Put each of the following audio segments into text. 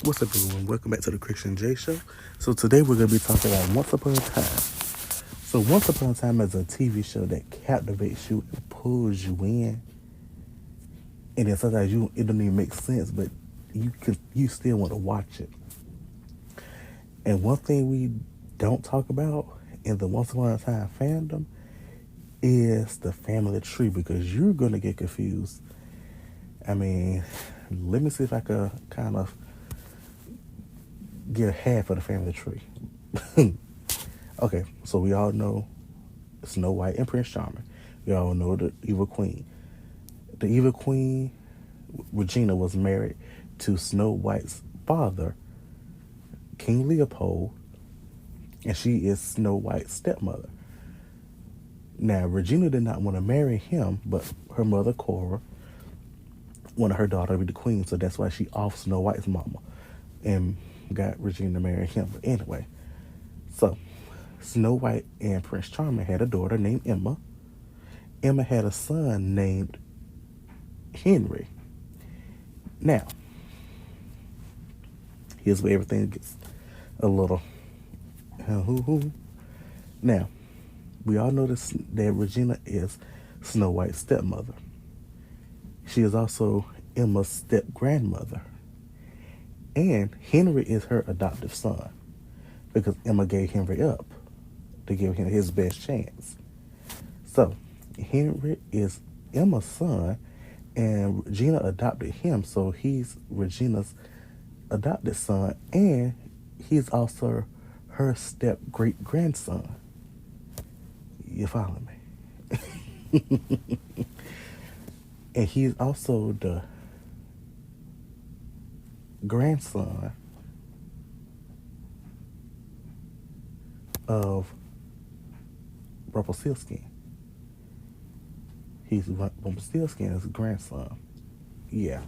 What's up, everyone? Welcome back to the Christian J Show. So today we're going to be talking about Once Upon a Time. So Once Upon a Time is a TV show that captivates you and pulls you in, and then sometimes it doesn't even make sense, but you still want to watch it. And one thing we don't talk about in the Once Upon a Time fandom is the family tree, because you're going to get confused. I mean, let me see if I could kind of get half of the family tree. Okay, so we all know Snow White and Prince Charming. We all know the Evil Queen. The Evil Queen, Regina, was married to Snow White's father, King Leopold, and she is Snow White's stepmother. Now, Regina did not want to marry him, but her mother, Cora, wanted her daughter to be the queen, so that's why she off Snow White's mama and got Regina to marry him. But anyway, so Snow White and Prince Charming had a daughter named Emma. Emma had a son named Henry. Now, here's where everything gets a little Now, we all know that Regina is Snow White's stepmother. She is also Emma's step-grandmother. And Henry is her adoptive son, because Emma gave Henry up to give him his best chance. So, Henry is Emma's son, and Regina adopted him, so he's Regina's adopted son, and he's also her step-great-grandson. You follow me? And he's also the grandson of Rumpelstiltskin. He's Rumpelstiltskin's grandson. Yeah.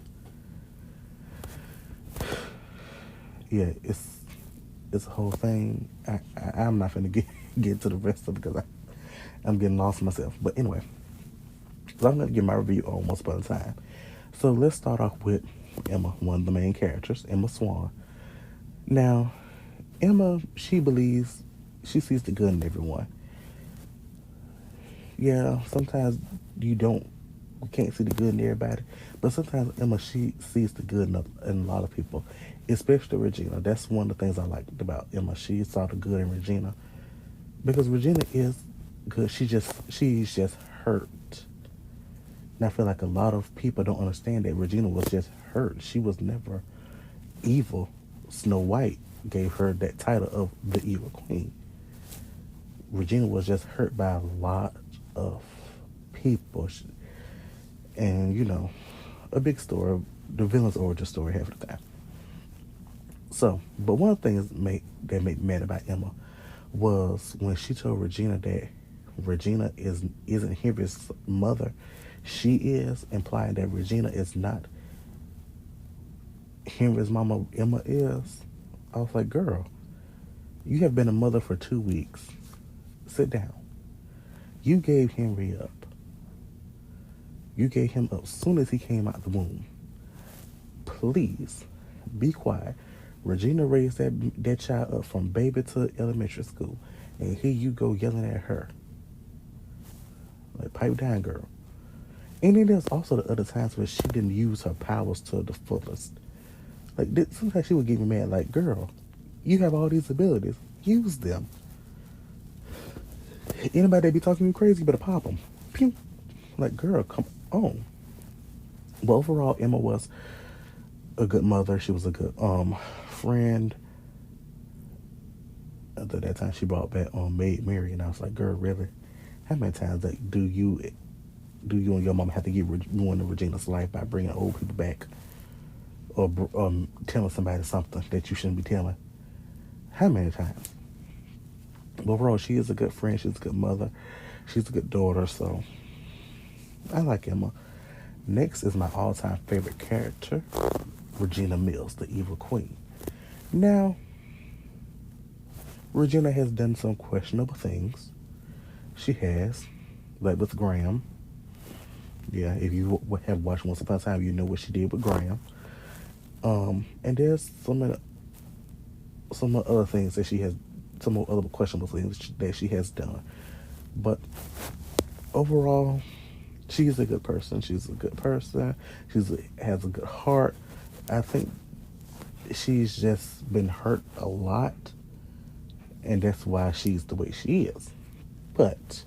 Yeah, it's a whole thing. I'm not going to get to the rest of it because I'm getting lost myself. But anyway, so I'm going to give my review on Once Upon a Time. So let's start off with Emma, one of the main characters, Emma Swan. Now, Emma, she sees the good in everyone. Yeah, sometimes we can't see the good in everybody, but sometimes Emma, she sees the good in a lot of people, especially Regina. That's one of the things I liked about Emma. She saw the good in Regina, because Regina is good. She's just hurt. And I feel like a lot of people don't understand that Regina was just hurt. She was never evil. Snow White gave her that title of the Evil Queen. Regina was just hurt by a lot of people. And, a big story, the villain's origin story half the time. So, but one of the things that made me mad about Emma was when she told Regina that Regina isn't Henry's mother. She is, implying that Regina is not Henry's mama. Emma is. I was like, girl, you have been a mother for 2 weeks. Sit down. You gave Henry up. You gave him up as soon as he came out the womb. Please be quiet. Regina raised that child up from baby to elementary school, and here you go yelling at her. Like, pipe down, girl. And then there's also the other times where she didn't use her powers to the fullest. Like, sometimes she would get me mad, like, girl, you have all these abilities. Use them. Anybody that be talking to you crazy, you better pop them. Pew. Like, girl, come on. But overall, Emma was a good mother. She was a good friend. At that time, she brought back Maid Mary, and I was like, girl, really? How many times do you and your mama have to get ruin Regina's life by bringing old people back, or telling somebody something that you shouldn't be telling? How many times? But overall, she is a good friend. She's a good mother. She's a good daughter. So I like Emma. Next is my all-time favorite character, Regina Mills, the Evil Queen. Now, Regina has done some questionable things. She has, like with Graham. Yeah, if you have watched Once Upon a Time, you know what she did with Graham. And there's some other things that she has, some other questionable things that she has done. But overall, she's a good person. She's a good person. Has a good heart. I think she's just been hurt a lot, and that's why she's the way she is. But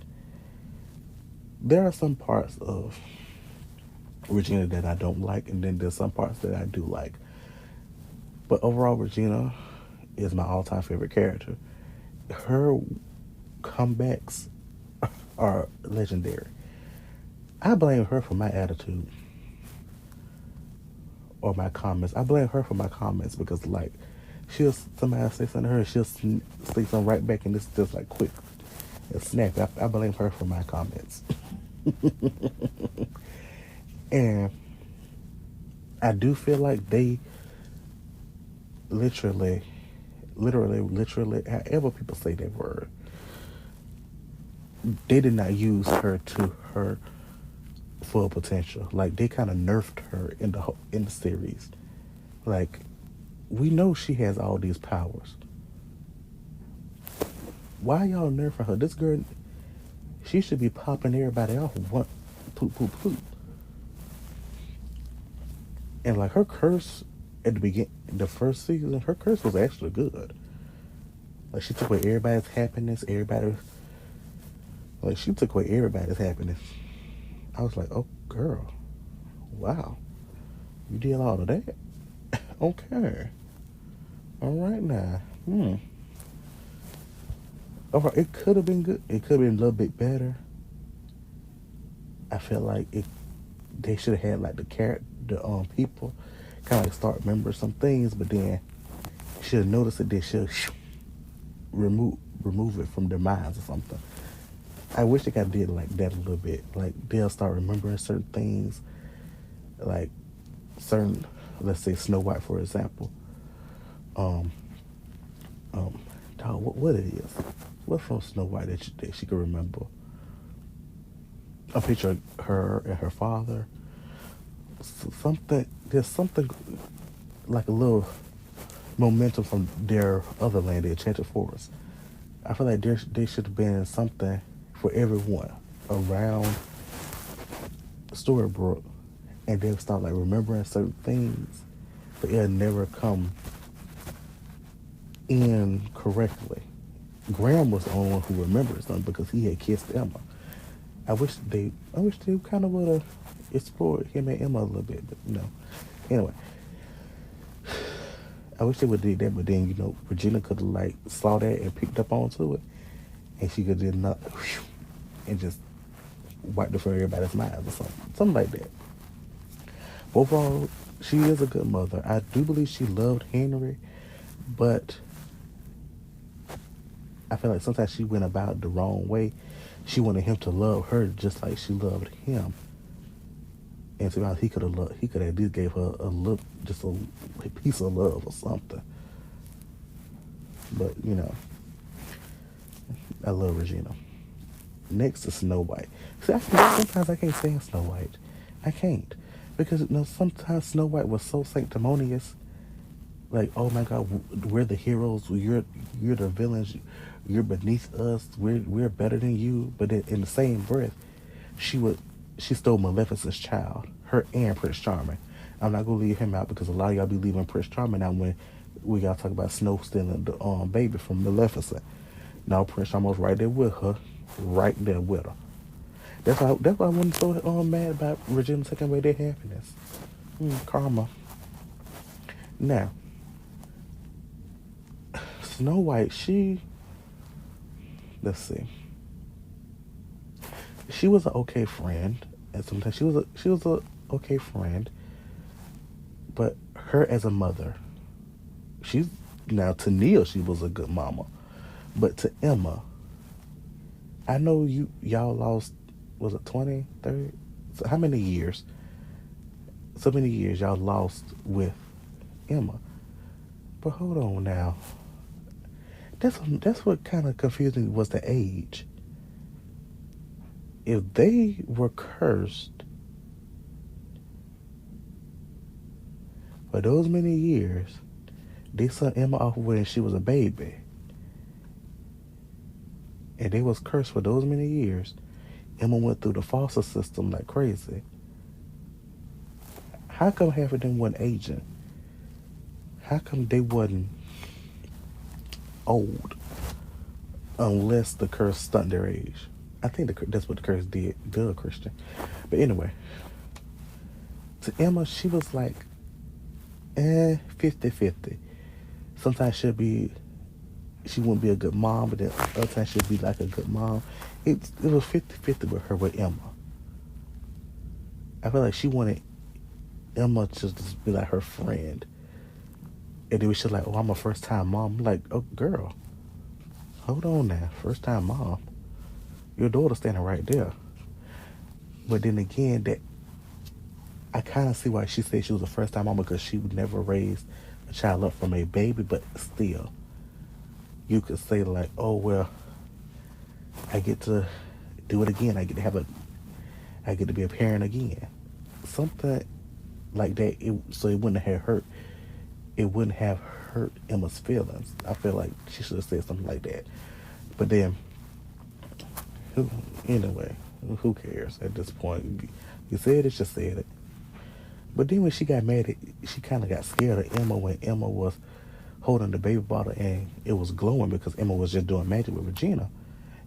there are some parts of Regina that I don't like, and then there's some parts that I do like. But overall, Regina is my all-time favorite character. Her comebacks are legendary. I blame her for my attitude or my comments. I blame her for my comments because, like, she'll somebody say something to her, and she'll say something right back, and it's just like quick and snap. I blame her for my comments, and I do feel like they literally, literally, however people say that word, they did not use her to her full potential. Like they kind of nerfed her in the series. Like we know she has all these powers. Why y'all nerfing her? This girl, she should be popping everybody off one poop poop poop. And like her curse at the beginning, the first season, her curse was actually good. Like she took away everybody's happiness. Like she took away everybody's happiness. I was like, oh girl, wow, you did all of that. Okay, all right now. All right, it could have been good. It could have been a little bit better. I feel like it. They should have had like the people kind of like start remembering some things, but then should have noticed that they should remove it from their minds or something. I wish they got did like that a little bit. Like they'll start remembering certain things, like certain, let's say Snow White for example. Um, um, dog, what it is? What from Snow White that she could remember? A picture of her and her father. Something. There's something like a little momentum from their other land, the Enchanted Forest. I feel like there should have been something for everyone around Storybrooke, and they'll start like remembering certain things, but it'll never come in correctly. Graham was the only one who remembers them because he had kissed Emma. I wish they kind of would have explored him and Emma a little bit, but no. Anyway, I wish they would have did that, but then Regina could have like saw that and picked up onto it, and she could have did not and just wiped it from everybody's mind or something like that. But overall, she is a good mother. I do believe she loved Henry, but I feel like sometimes she went about it the wrong way. She wanted him to love her just like she loved him. And to be honest, he could have at least gave her a look, just a piece of love or something. But I love Regina. Next is Snow White. See, sometimes I can't stand Snow White. I can't because sometimes Snow White was so sanctimonious. Like, oh my God, we're the heroes. You're the villains. You're beneath us. We're better than you. But in the same breath, she stole Maleficent's child, her and Prince Charming. I'm not gonna leave him out because a lot of y'all be leaving Prince Charming out when we gotta talk about Snow stealing the baby from Maleficent. Now Prince Charming was right there with her, right there with her. That's why I wasn't so mad about Regina taking away their happiness. Karma. Now, Snow White, let's see, she was an okay friend, and sometimes she was a okay friend, but her as a mother, she's now to Neil she was a good mama, but to Emma, I know y'all lost, was it 20, 30? So how many years? So many years y'all lost with Emma. But hold on now. That's what kind of confused me was the age. If they were cursed, For those many years, they sent Emma off when she was a baby. And they was cursed for those many years. Emma went through the foster system like crazy. How come half of them wasn't aging? How come they wasn't old unless the curse stunned their age? I think that's what the curse did, the Christian. But anyway, to Emma, she was like, 50-50. Sometimes she wouldn't be a good mom, but then other times she'd be like a good mom. It was 50-50 with her with Emma. I feel like she wanted Emma to just be like her friend. And then she like, oh, I'm a first time mom. I'm like, oh, girl, hold on now. First time mom. Your daughter standing right there. But then again, that I kind of see why she said she was a first time mom, because she would never raise a child up from a baby. But still, you could say like, oh, well, I get to do it again. I get to be a parent again. Something like that. So it wouldn't have hurt. It wouldn't have hurt Emma's feelings. I feel like she should have said something like that. But then, anyway, who cares at this point? You said it, just said it. But then when she got mad, she kind of got scared of Emma when Emma was holding the baby bottle and it was glowing because Emma was just doing magic with Regina.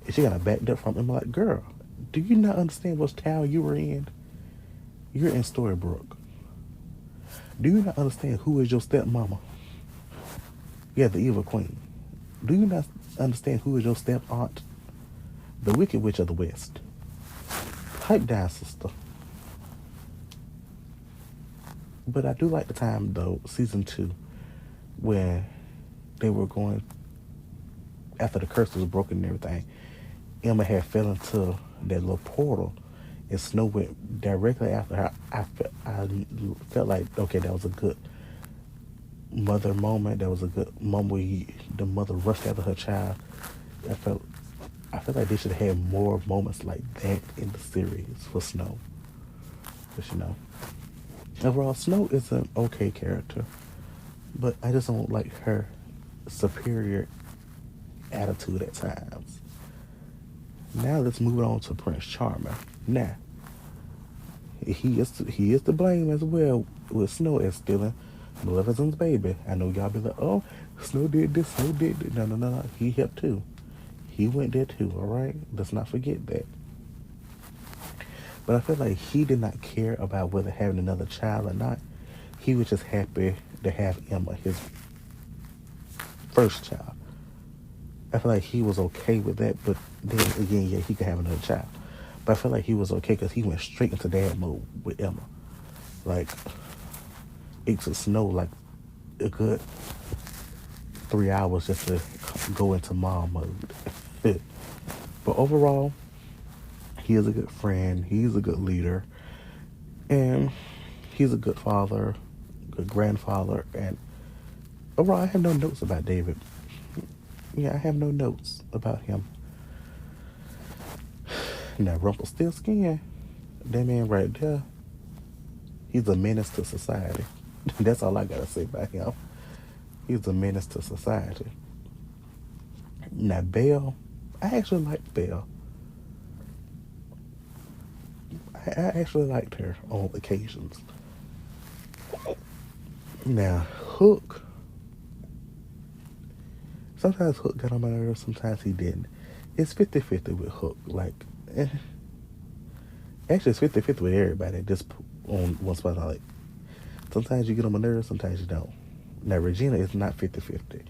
And she kind of backed up from Emma like, girl, do you not understand what town you were in? You're in Storybrooke. Do you not understand who is your stepmama? Yeah, the evil queen. Do you not understand who is your step aunt? The Wicked Witch of the West. Pipe down, sister. But I do like the time, though, season 2, when they were going, after the curse was broken and everything, Emma had fell into that little portal and Snow went directly after her. I felt like, okay, that was a good mother moment. That was a good moment where the mother rushed after her child. I felt like they should have had more moments like that in the series for Snow. But overall, Snow is an okay character, but I just don't like her superior attitude at times. Now let's move on to Prince Charming. Now, he is to blame as well with Snow as stealing Maleficent's baby. I know y'all be like, oh, Snow did this, Snow did that. No. He helped too. He went there too, all right? Let's not forget that. But I feel like he did not care about whether having another child or not. He was just happy to have Emma, his first child. I feel like he was okay with that, but then again, yeah, he could have another child. But I feel like he was okay because he went straight into dad mode with Emma. Like, it took Snow like a good 3 hours just to go into mom mode. But overall, he is a good friend. He's a good leader. And he's a good father, good grandfather. And overall, I have no notes about David. Yeah, I have no notes about him. Now, Rumpelstiltskin, that man right there, he's a menace to society. That's all I gotta say about him. He's a menace to society. Now, Belle, I actually liked Belle. I actually liked her on occasions. Now, Hook, sometimes Hook got on my nerves, sometimes he didn't. It's 50-50 with Hook. Like, actually, it's 50-50 with everybody. Just on one spot, I like. Sometimes you get on my nerves, sometimes you don't. Now, Regina is not 50-50.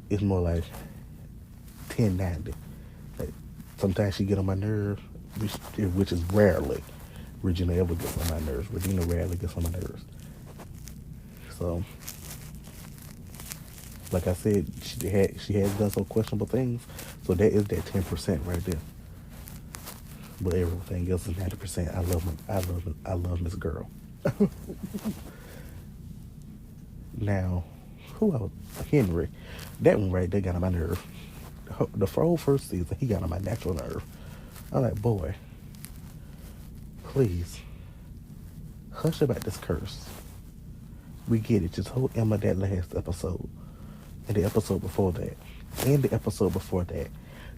It's more like 10-90. Like, sometimes she get on my nerves, which is rarely. Regina ever gets on my nerves. Regina rarely gets on my nerves. So, like I said, she has done some questionable things. So that is that 10% right there. But everything else is 90%. I love Miss Girl. Now, who else? Henry. That one right there got on my nerve. The whole first season, he got on my natural nerve. I'm like, boy, please, hush about this curse. We get it. Just hold Emma that last episode, and the episode before that, and the episode before that.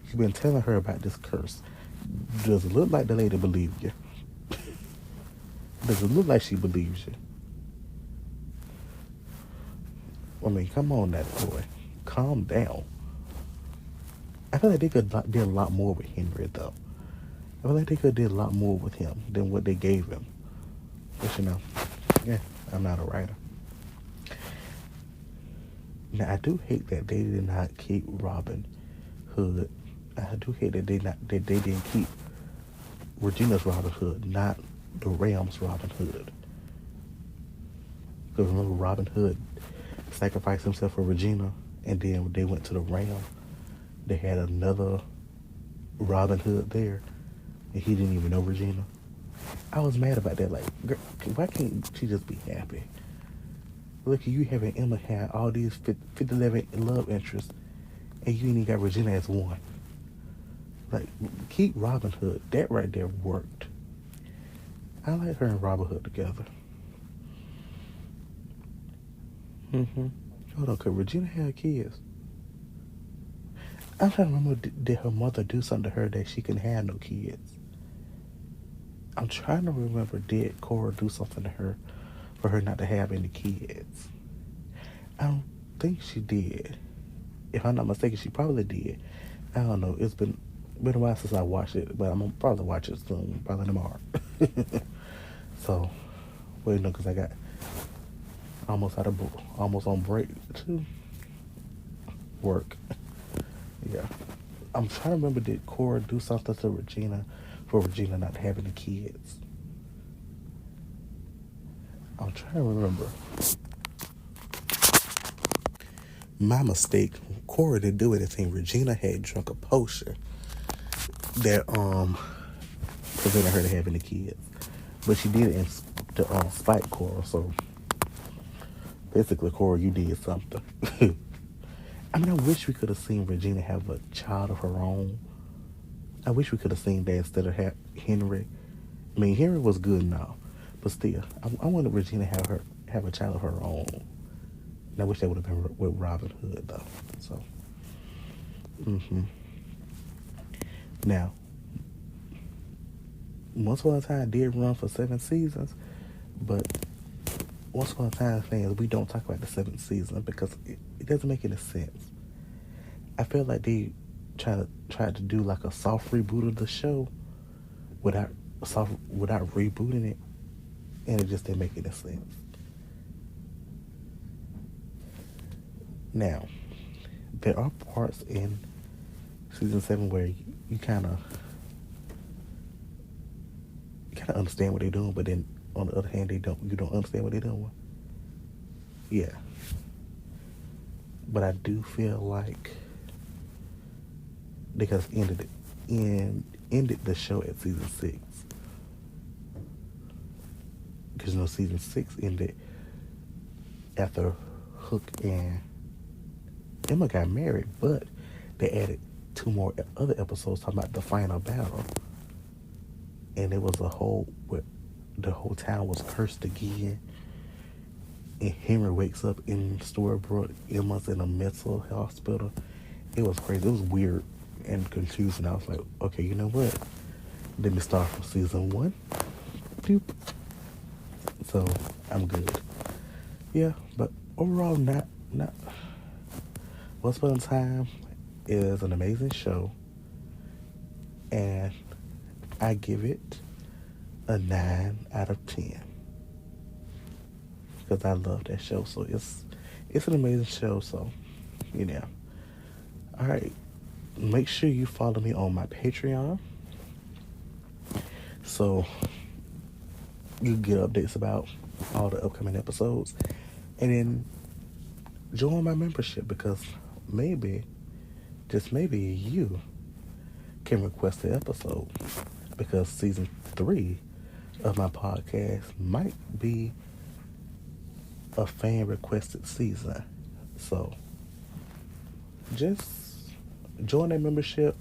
You've been telling her about this curse. Does it look like the lady believes you? Does it look like she believes you? I mean, come on, that boy. Calm down. I feel like they could did a lot more with Henry, though. I feel like they could did a lot more with him than what they gave him. But you know, yeah, I'm not a writer. Now I do hate that they did not keep Robin Hood. I do hate that they didn't keep Regina's Robin Hood, not the Rams Robin Hood. Because remember, Robin Hood sacrificed himself for Regina, and then when they went to the Ram, they had another Robin Hood there, and he didn't even know Regina. I was mad about that. Like, girl, why can't she just be happy? Look, you having Emma had all these 50-11 love interests, and you ain't even got Regina as one. Like, keep Robin Hood. That right there worked. I like her and Robin Hood together. Hold on, could Regina have kids? I'm trying to remember, did her mother do something to her that she couldn't have no kids? I'm trying to remember, did Cora do something to her for her not to have any kids? I don't think she did. If I'm not mistaken, she probably did. I don't know. It's been a while since I watched it, but I'm gonna probably watch it soon, probably tomorrow. So, wait, no, because I got almost on break to work. Yeah. I'm trying to remember, did Cora do something to Regina for Regina not having the kids? I'm trying to remember. My mistake. Cora didn't do anything. Regina had drunk a potion that prevented her to have any kids, but she did it to spite Cora. So basically, Cora, you did something. I mean, I wish we could have seen Regina have a child of her own. I wish we could have seen that instead of Henry. I mean, Henry was good now, but still, I wanted Regina have a child of her own. And I wish that would have been with Robin Hood, though. So, now, Once Upon a Time did run for 7 seasons, but Once Upon a Time fans, we don't talk about the 7th season because it doesn't make any sense. I feel like they tried to do like a soft reboot of the show without rebooting it, and it just didn't make any sense. Now, there are parts in season 7 where you kind of understand what they're doing, but then on the other hand, you don't understand what they're doing. Yeah, but I do feel like they could have ended the show at season 6, because season 6 ended after Hook and Emma got married, but they added 2 more other episodes talking about the final battle, and it was the whole town was cursed again, and Henry wakes up in Storybrooke. Emma's in a mental hospital. It was crazy. It was weird and confusing. I was like, okay, you know what? Let me start from season 1. Doop. So I'm good. Yeah, but overall, not. Once Upon a Time is an amazing show, and I give it a 9 out of 10 because I love that show. So it's an amazing show. So, you know. All right, make sure you follow me on my Patreon, so you get updates about all the upcoming episodes, and then join my membership, because maybe, just maybe, you can request an episode, because season 3 of my podcast might be a fan requested season. So just join that membership.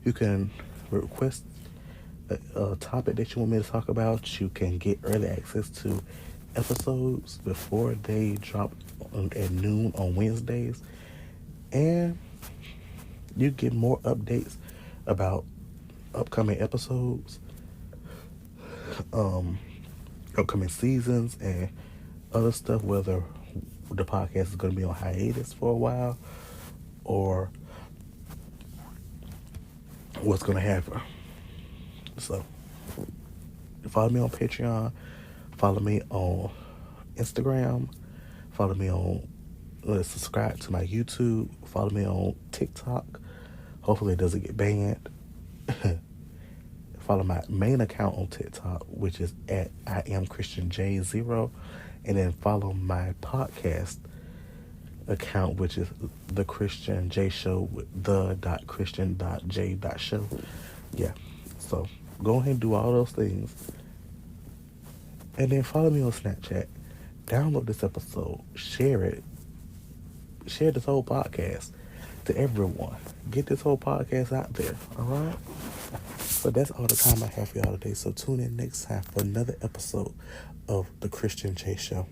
You can request a topic that you want me to talk about. You can get early access to episodes before they drop at noon on Wednesdays. And you get more updates about upcoming episodes, um, upcoming seasons, and other stuff, whether the podcast is going to be on hiatus for a while or what's going to happen. So, follow me on Patreon, follow me on Instagram, follow me on, subscribe to my YouTube, follow me on TikTok. Hopefully, it doesn't get banned. Follow my main account on TikTok, which is at I am Christian J0, and then follow my podcast account, which is the Christian J Show with the.christian.j.show. Yeah, so go ahead and do all those things, and then follow me on Snapchat. Download this episode, share it, share this whole podcast to everyone. Get this whole podcast out there. All right. So that's all the time I have for y'all today. So tune in next time for another episode of The Christian J Show.